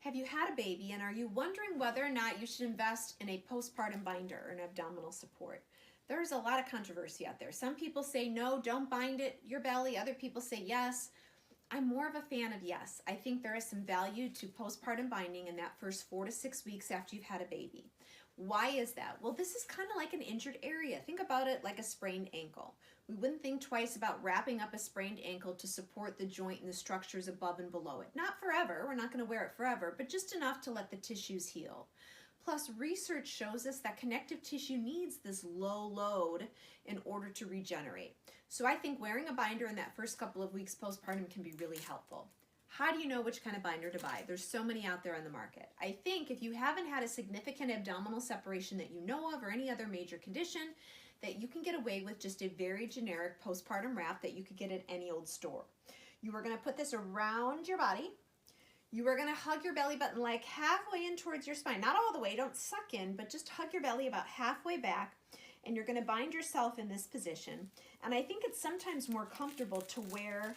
Have you had a baby and are you wondering whether or not you should invest in a postpartum binder or an abdominal support? There's a lot of controversy out there. Some people say no, don't bind your belly. Other people say yes. I'm more of a fan of yes. I think there is some value to postpartum binding in that first 4 to 6 weeks after you've had a baby. Why is that? Well, this is kind of like an injured area. Think about it like a sprained ankle. We wouldn't think twice about wrapping up a sprained ankle to support the joint and the structures above and below it. Not forever, we're not going to wear it forever, but just enough to let the tissues heal. Plus, research shows us that connective tissue needs this low load in order to regenerate. So I think wearing a binder in that first couple of weeks postpartum can be really helpful. How do you know which kind of binder to buy? There's so many out there on the market. I think if you haven't had a significant abdominal separation that you know of or any other major condition, that you can get away with just a very generic postpartum wrap that you could get at any old store. You are going to put this around your body. You are going to hug your belly button like halfway in towards your spine. Not all the way, don't suck in, but just hug your belly about halfway back. And you're going to bind yourself in this position. And I think it's sometimes more comfortable to wear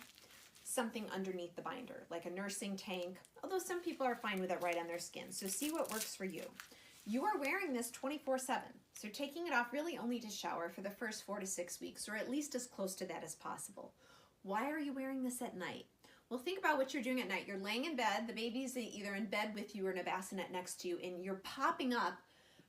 something underneath the binder, like a nursing tank, although some people are fine with it right on their skin. So see what works for you. You are wearing this 24/7, so taking it off really only to shower for the first 4 to 6 weeks, or at least as close to that as possible. Why are you wearing this at night? Well, think about what you're doing at night. You're laying in bed, the baby's either in bed with you or in a bassinet next to you, and you're popping up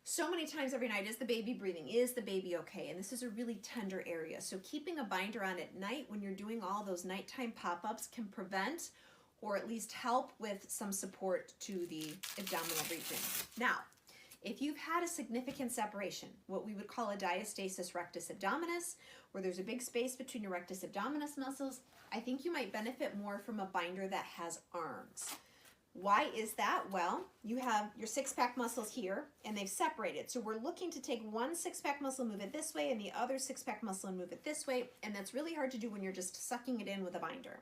so many times every night. Is the baby breathing? Is the baby okay? And this is a really tender area. So keeping a binder on at night when you're doing all those nighttime pop-ups can prevent or at least help with some support to the abdominal region. Now, if you've had a significant separation, what we would call a diastasis rectus abdominis, where there's a big space between your rectus abdominis muscles, I think you might benefit more from a binder that has arms. Why is that? Well, you have your six-pack muscles here, and they've separated. So we're looking to take one six-pack muscle, move it this way, and the other six-pack muscle and move it this way, and that's really hard to do when you're just sucking it in with a binder.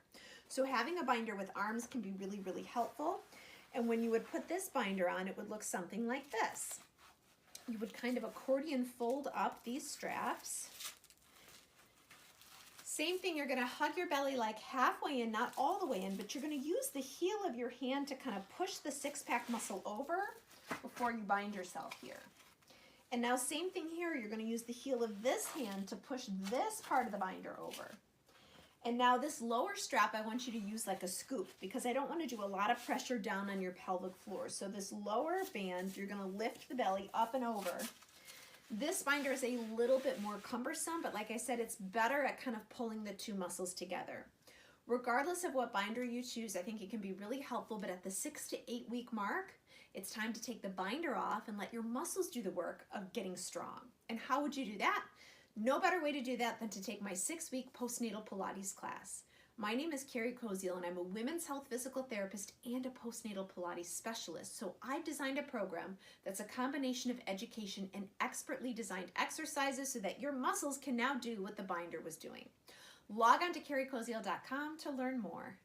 So having a binder with arms can be really, really helpful. And when you would put this binder on, it would look something like this. You would kind of accordion fold up these straps. Same thing, you're going to hug your belly like halfway in, not all the way in, but you're going to use the heel of your hand to kind of push the six-pack muscle over before you bind yourself here. And now same thing here, you're going to use the heel of this hand to push this part of the binder over. And now this lower strap, I want you to use like a scoop because I don't want to do a lot of pressure down on your pelvic floor. So this lower band, you're going to lift the belly up and over. This binder is a little bit more cumbersome, but like I said, it's better at kind of pulling the two muscles together. Regardless of what binder you choose, I think it can be really helpful, but at the 6 to 8 week mark, it's time to take the binder off and let your muscles do the work of getting strong. And how would you do that? No better way to do that than to take my 6-week postnatal Pilates class. My name is Carrie Koziel, and I'm a women's health physical therapist and a postnatal Pilates specialist. So I've designed a program that's a combination of education and expertly designed exercises so that your muscles can now do what the binder was doing. Log on to carriekoziel.com to learn more.